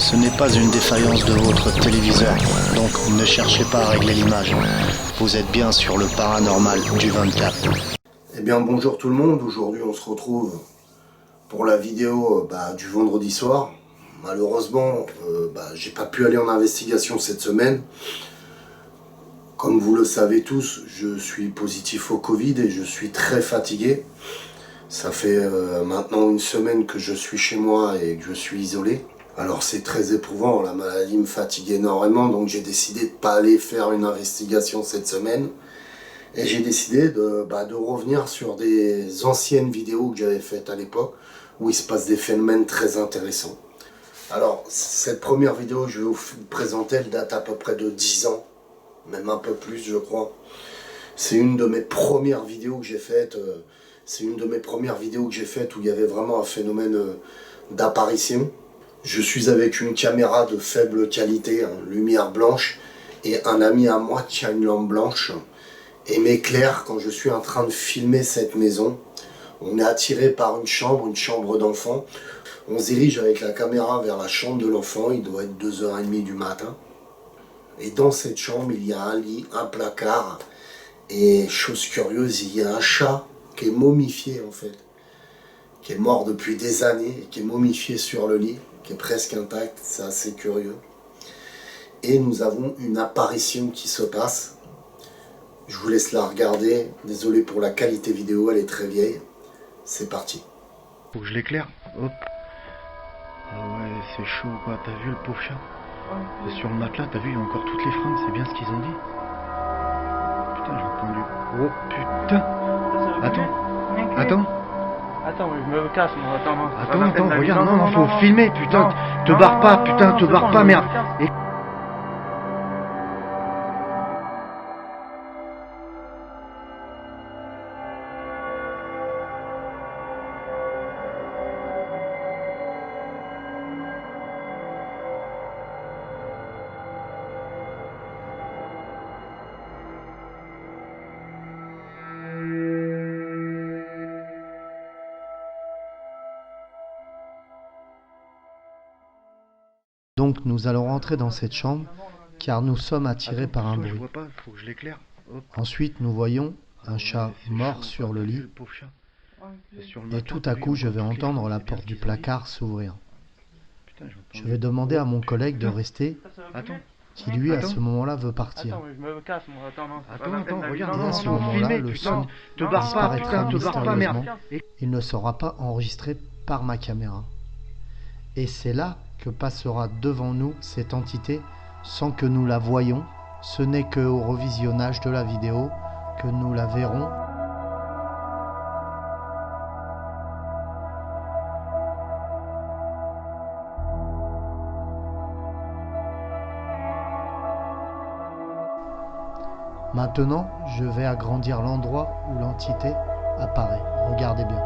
Ce n'est pas une défaillance de votre téléviseur, donc ne cherchez pas à régler l'image. Vous êtes bien sur le paranormal du 24. Eh bien bonjour tout le monde, aujourd'hui on se retrouve pour la vidéo du vendredi soir. Malheureusement, j'ai pas pu aller en investigation cette semaine. Comme vous le savez tous, je suis positif au Covid et je suis très fatigué. Ça fait maintenant une semaine que je suis chez moi et que je suis isolé. Alors c'est très éprouvant, la maladie me fatigue énormément, donc j'ai décidé de ne pas aller faire une investigation cette semaine. Et j'ai décidé de revenir sur des anciennes vidéos que j'avais faites à l'époque, où il se passe des phénomènes très intéressants. Alors cette première vidéo, je vais vous présenter, elle date à peu près de 10 ans, même un peu plus je crois. C'est une de mes premières vidéos que j'ai faites, où il y avait vraiment un phénomène d'apparition. Je suis avec une caméra de faible qualité, lumière blanche, et un ami à moi qui a une lampe blanche et m'éclaire quand je suis en train de filmer cette maison. On est attiré par une chambre d'enfant. On se dirige avec la caméra vers la chambre de l'enfant, il doit être 2h30 du matin. Et dans cette chambre, il y a un lit, un placard, et chose curieuse, il y a un chat qui est momifié en fait, qui est mort depuis des années, et qui est momifié sur le lit, qui est presque intact, c'est assez curieux. Et nous avons une apparition qui se passe. Je vous laisse la regarder, désolé pour la qualité vidéo, elle est très vieille. C'est parti. Faut que je l'éclaire. Hop. Ah ouais, c'est chaud quoi, t'as vu le pauvre chat? C'est sur le matelas, t'as vu, il y a encore toutes les fringues, c'est bien ce qu'ils ont dit. Putain, j'ai entendu. Oh putain. Attends. Attends, je me casse, moi, attends. Attends, regarde, non, faut filmer, putain. Te barre pas, merde. Et... Donc nous allons rentrer dans cette chambre car nous sommes attirés par un bruit. Je vois pas, faut que je l'éclaire. Ensuite nous voyons un chat mort sur le lit et tout à coup je vais entendre la porte du placard s'ouvrir. Je vais demander à mon collègue de rester qui lui à ce moment-là veut partir. Attends, je me casse, moi, Attends, regarde. Et à ce moment-là le son disparaîtra mystérieusement. Il ne sera pas enregistré par ma caméra. Et c'est là que passera devant nous cette entité sans que nous la voyions. Ce n'est qu'au revisionnage de la vidéo que nous la verrons. Maintenant, je vais agrandir l'endroit où l'entité apparaît. Regardez bien.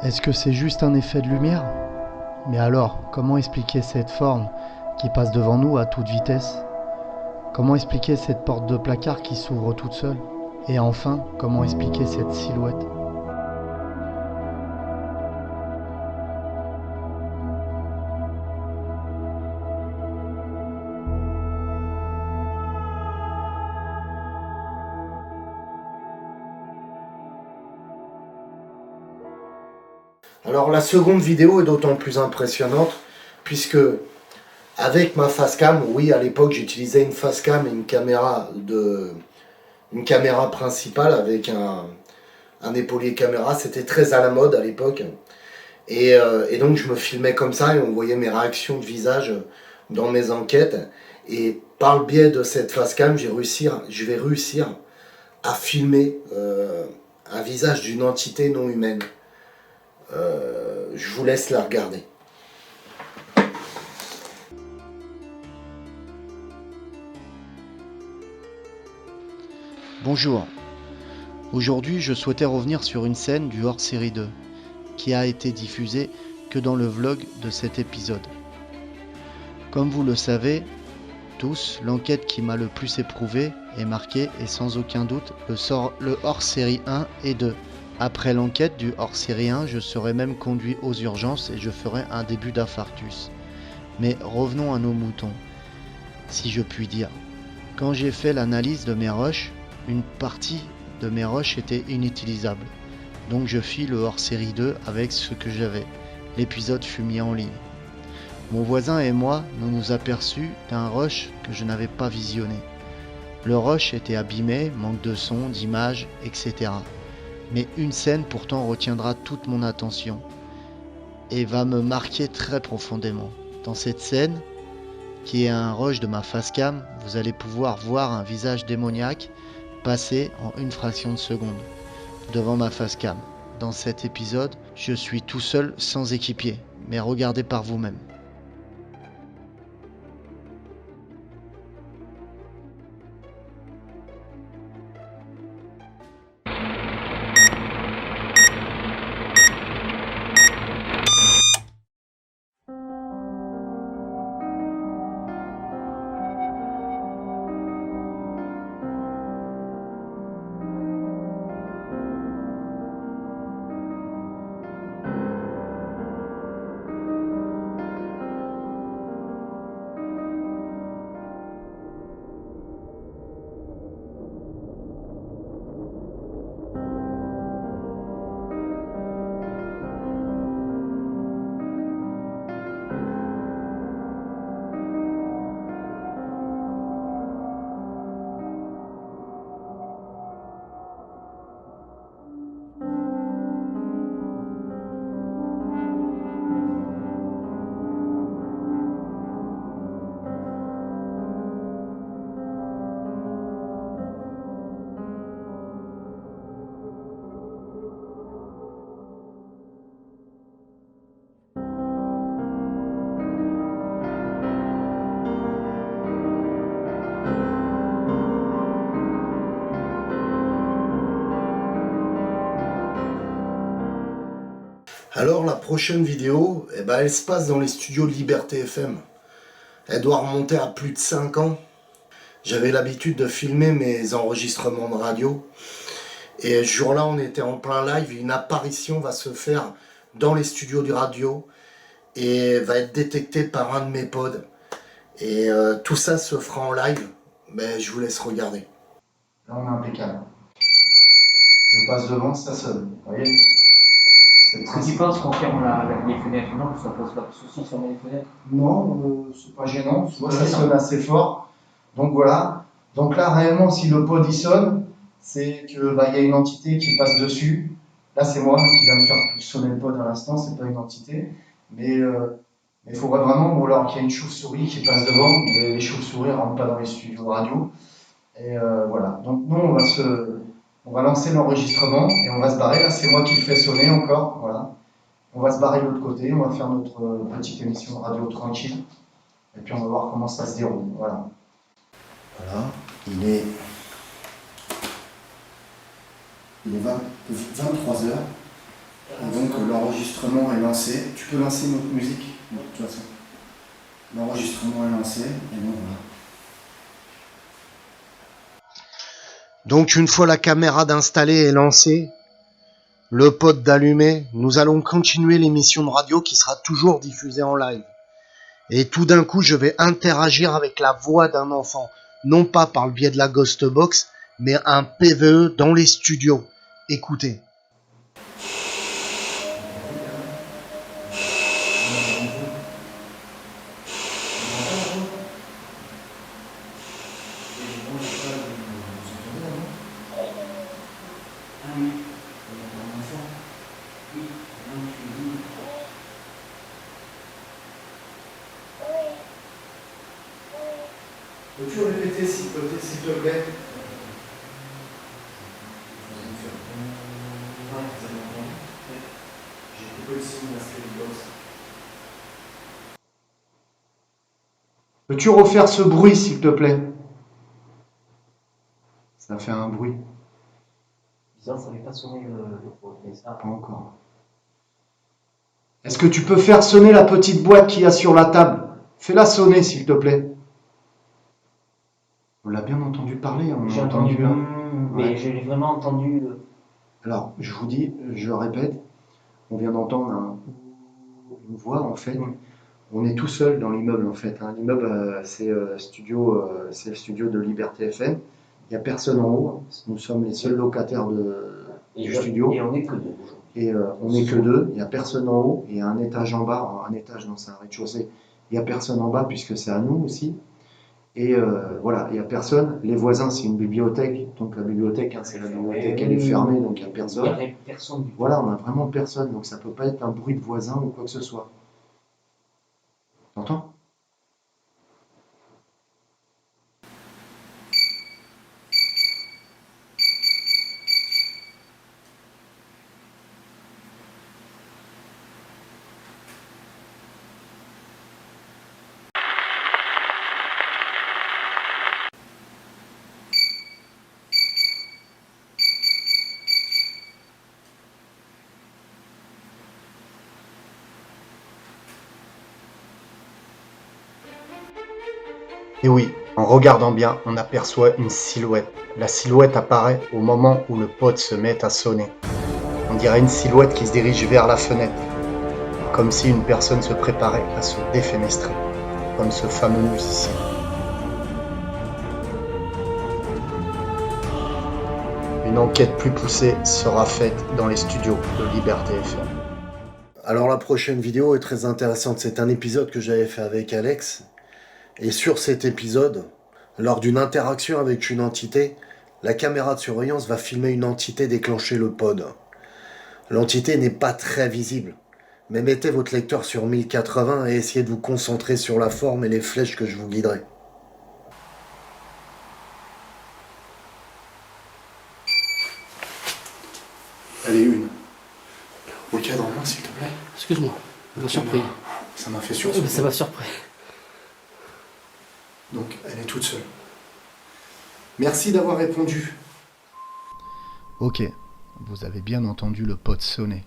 Est-ce que c'est juste un effet de lumière? Mais alors, comment expliquer cette forme qui passe devant nous à toute vitesse? Comment expliquer cette porte de placard qui s'ouvre toute seule? Et enfin, comment expliquer cette silhouette? Alors la seconde vidéo est d'autant plus impressionnante puisque avec ma Facecam, oui à l'époque j'utilisais une Facecam et une caméra principale avec un épaulier caméra, c'était très à la mode à l'époque. Et donc je me filmais comme ça et on voyait mes réactions de visage dans mes enquêtes. Et par le biais de cette Facecam, je vais réussir à filmer un visage d'une entité non humaine. Je vous laisse la regarder. Bonjour. Aujourd'hui, je souhaitais revenir sur une scène du hors-série 2 qui a été diffusée que dans le vlog de cet épisode. Comme vous le savez tous, l'enquête qui m'a le plus éprouvé et marqué est sans aucun doute le hors-série 1 et 2. Après l'enquête du hors-série 1, je serai même conduit aux urgences et je ferai un début d'infarctus. Mais revenons à nos moutons, si je puis dire. Quand j'ai fait l'analyse de mes rushs, une partie de mes rushs était inutilisable. Donc je fis le hors-série 2 avec ce que j'avais. L'épisode fut mis en ligne. Mon voisin et moi, nous nous aperçûmes d'un rush que je n'avais pas visionné. Le rush était abîmé, manque de son, d'image, etc. Mais une scène pourtant retiendra toute mon attention et va me marquer très profondément. Dans cette scène, qui est un rush de ma Facecam, vous allez pouvoir voir un visage démoniaque passer en une fraction de seconde devant ma Facecam. Dans cet épisode, je suis tout seul sans équipier, mais regardez par vous-même. Alors la prochaine vidéo, elle se passe dans les studios de Liberté FM. Elle doit remonter à plus de 5 ans. J'avais l'habitude de filmer mes enregistrements de radio. Et ce jour-là, on était en plein live. Une apparition va se faire dans les studios du radio et va être détectée par un de mes pods. Et tout ça se fera en live. Mais je vous laisse regarder. Là, on est impeccable. Je passe devant, ça sonne. Vous voyez ? Quand tu penses qu'on ferme les fenêtres, non, ça pose pas de soucis sur les fenêtres. Non, c'est pas gênant. Tu vois, ça sonne assez fort. Donc voilà. Donc là, réellement, si le pod y sonne, c'est que y a une entité qui passe dessus. Là, c'est moi qui viens de faire sonner le pod à l'instant. C'est pas une entité, mais il faudrait vraiment, alors qu'il y a une chauve-souris qui passe devant. Mais les chauves-souris rentrent pas dans les studios de radio. Et voilà. Donc nous, on va lancer l'enregistrement et on va se barrer. Là, c'est moi qui le fais sonner encore. Voilà. On va se barrer de l'autre côté. On va faire notre petite émission de radio tranquille. Et puis on va voir comment ça se déroule. Voilà. Voilà. Il est 23h. Et donc l'enregistrement est lancé. Tu peux lancer notre musique de toute façon. L'enregistrement est lancé. Et donc voilà. Donc une fois la caméra d'installer et lancée, le pod d'allumé, nous allons continuer l'émission de radio qui sera toujours diffusée en live. Et tout d'un coup, je vais interagir avec la voix d'un enfant, non pas par le biais de la Ghost Box, mais un PVE dans les studios. Écoutez. Peux-tu répéter s'il te plaît? Peux-tu refaire ce bruit s'il te plaît? Ça fait un bruit. Bizarre, ça n'avait pas sonné le pot, mais ça. Pas encore. Est-ce que tu peux faire sonner la petite boîte qu'il y a sur la table? Fais-la sonner s'il te plaît. On l'a bien entendu parler, on J'ai a entendu, mais Ouais. j'ai vraiment entendu. Alors, je vous dis, je répète, on vient d'entendre une voix en fait. On est tout seul dans l'immeuble en fait. Hein. L'immeuble, c'est le studio de Liberté FM. Il n'y a personne en haut. Nous sommes les seuls locataires du studio. Et on n'est que deux aujourd'hui. Et on n'est que deux. Il n'y a personne en haut. Il y a un étage en bas. Un étage, non, c'est un rez-de-chaussée. Il n'y a personne en bas puisque c'est à nous aussi. Et voilà, il n'y a personne. Les voisins, c'est une bibliothèque. Donc la bibliothèque, hein, c'est la bibliothèque, elle est fermée, donc il n'y a personne. Il n'y avait personne du tout. Voilà, on n'a vraiment personne. Donc ça ne peut pas être un bruit de voisin ou quoi que ce soit. T'entends? Et oui, en regardant bien, on aperçoit une silhouette. La silhouette apparaît au moment où le pod se met à sonner. On dirait une silhouette qui se dirige vers la fenêtre, comme si une personne se préparait à se défenestrer, comme ce fameux musicien. Une enquête plus poussée sera faite dans les studios de Liberté FM. Alors la prochaine vidéo est très intéressante. C'est un épisode que j'avais fait avec Alex. Et sur cet épisode, lors d'une interaction avec une entité, la caméra de surveillance va filmer une entité déclencher le pod. L'entité n'est pas très visible, mais mettez votre lecteur sur 1080 et essayez de vous concentrer sur la forme et les flèches que je vous guiderai. Allez, une. Au cadre en main, s'il te plaît. Excuse-moi, ça m'a surpris. Ça m'a fait Ça sursauter. m'a surpris. Donc, elle est toute seule. Merci d'avoir répondu. Ok, vous avez bien entendu le pod sonner.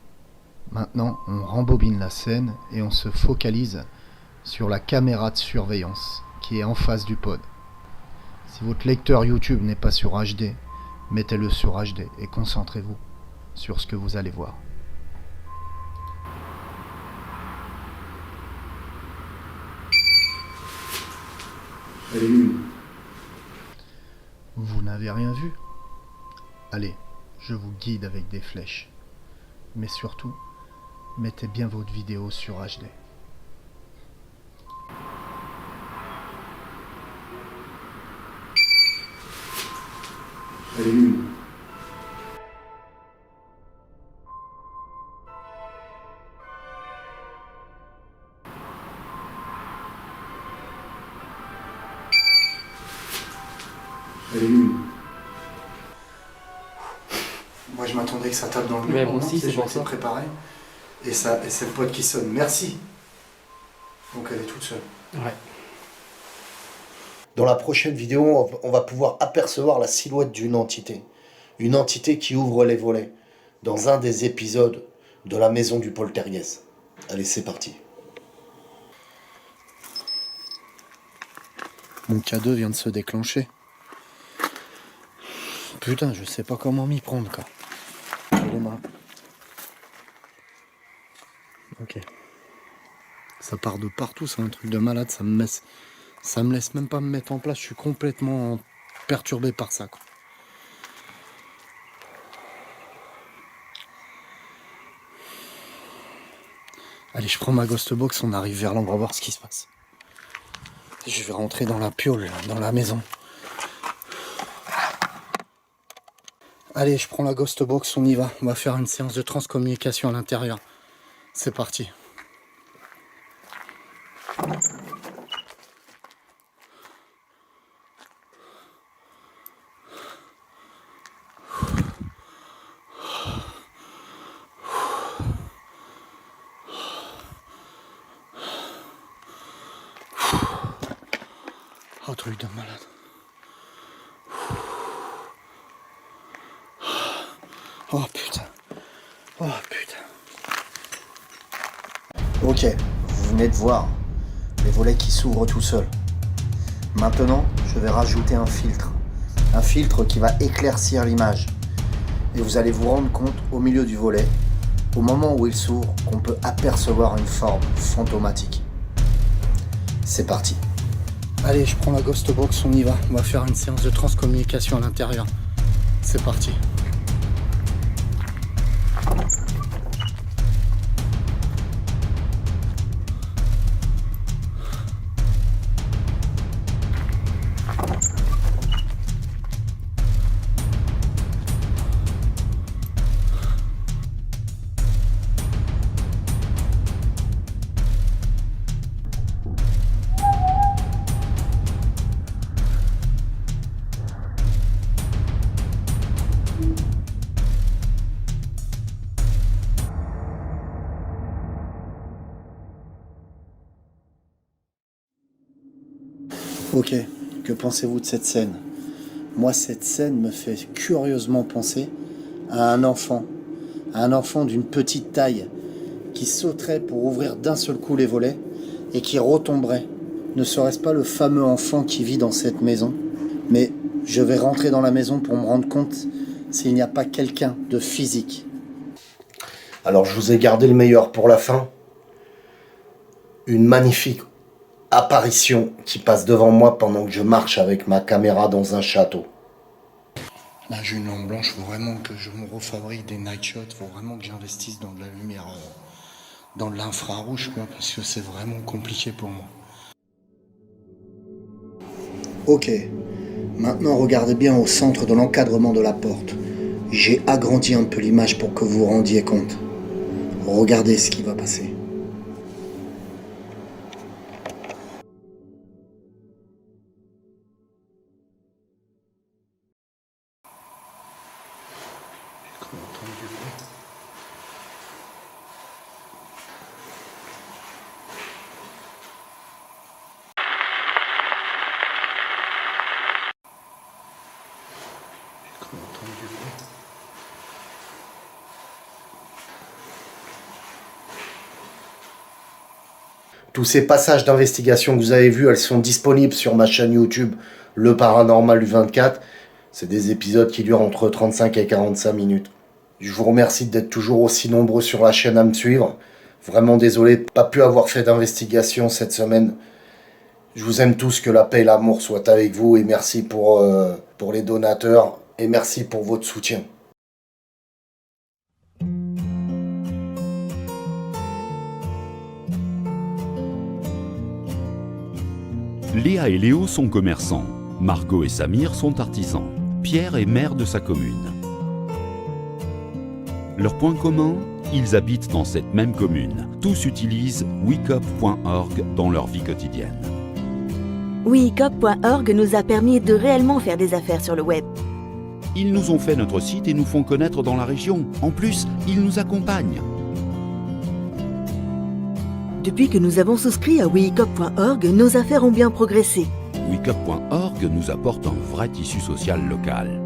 Maintenant, on rembobine la scène et on se focalise sur la caméra de surveillance qui est en face du pod. Si votre lecteur YouTube n'est pas sur HD, mettez-le sur HD et concentrez-vous sur ce que vous allez voir. Elle est une. Vous n'avez rien vu? Allez, je vous guide avec des flèches. Mais surtout, mettez bien votre vidéo sur HD. Elle est une. Elle est une. Moi je m'attendais que ça tape dans le mur. Mais moi aussi, c'est pour ça. préparé. Et c'est le pod qui sonne. Merci. Donc elle est toute seule. Ouais. Dans la prochaine vidéo, on va pouvoir apercevoir la silhouette d'une entité. Une entité qui ouvre les volets dans un des épisodes de la maison du poltergeist. Allez, c'est parti. Mon K2 vient de se déclencher. putain, je sais pas comment m'y prendre, quoi. J'ai les mains. Ok. Ça part de partout, c'est un truc de malade, ça me laisse même pas me mettre en place, je suis complètement perturbé par ça, quoi. Allez, je prends ma ghost box, on arrive vers là, on va voir ce qui se passe. Je vais rentrer dans la piole, dans la maison. Allez, je prends la ghost box, on y va. On va faire une séance de transcommunication à l'intérieur. C'est parti. Oh, truc de malade. Oh putain. Oh putain. Ok, vous venez de voir les volets qui s'ouvrent tout seuls. Maintenant, je vais rajouter un filtre. Un filtre qui va éclaircir l'image. Et vous allez vous rendre compte au milieu du volet, au moment où il s'ouvre, qu'on peut apercevoir une forme fantomatique. C'est parti. Allez, je prends la ghost box, on y va. On va faire une séance de transcommunication à l'intérieur. C'est parti. Ok, que pensez-vous de cette scène? Moi, cette scène me fait curieusement penser à un enfant d'une petite taille, qui sauterait pour ouvrir d'un seul coup les volets et qui retomberait. Ne serait-ce pas le fameux enfant qui vit dans cette maison? Mais je vais rentrer dans la maison pour me rendre compte s'il n'y a pas quelqu'un de physique. Alors je vous ai gardé le meilleur pour la fin. Une magnifique apparition qui passe devant moi pendant que je marche avec ma caméra dans un château. Là, j'ai une lampe blanche, faut vraiment que je me refabrique des night shots, faut vraiment que j'investisse dans de la lumière, dans de l'infrarouge, quoi, parce que c'est vraiment compliqué pour moi. Ok, maintenant regardez bien au centre de l'encadrement de la porte. J'ai agrandi un peu l'image pour que vous vous rendiez compte. Regardez ce qui va passer. Tous ces passages d'investigation que vous avez vus, elles sont disponibles sur ma chaîne YouTube, Le Paranormal du 24. C'est des épisodes qui durent entre 35 et 45 minutes. Je vous remercie d'être toujours aussi nombreux sur la chaîne à me suivre. Vraiment désolé de ne pas pu avoir fait d'investigation cette semaine. Je vous aime tous, que la paix et l'amour soient avec vous, et merci pour les donateurs et merci pour votre soutien. Léa et Léo sont commerçants. Margot et Samir sont artisans. Pierre est maire de sa commune. Leur point commun, ils habitent dans cette même commune. Tous utilisent wekup.org dans leur vie quotidienne. wekup.org nous a permis de réellement faire des affaires sur le web. Ils nous ont fait notre site et nous font connaître dans la région. En plus, ils nous accompagnent. Depuis que nous avons souscrit à wekup.org, nos affaires ont bien progressé. wekup.org nous apporte un vrai tissu social local.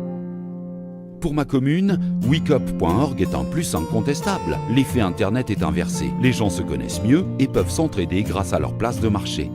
Pour ma commune, wekup.org est un plus incontestable. L'effet Internet est inversé. Les gens se connaissent mieux et peuvent s'entraider grâce à leur place de marché.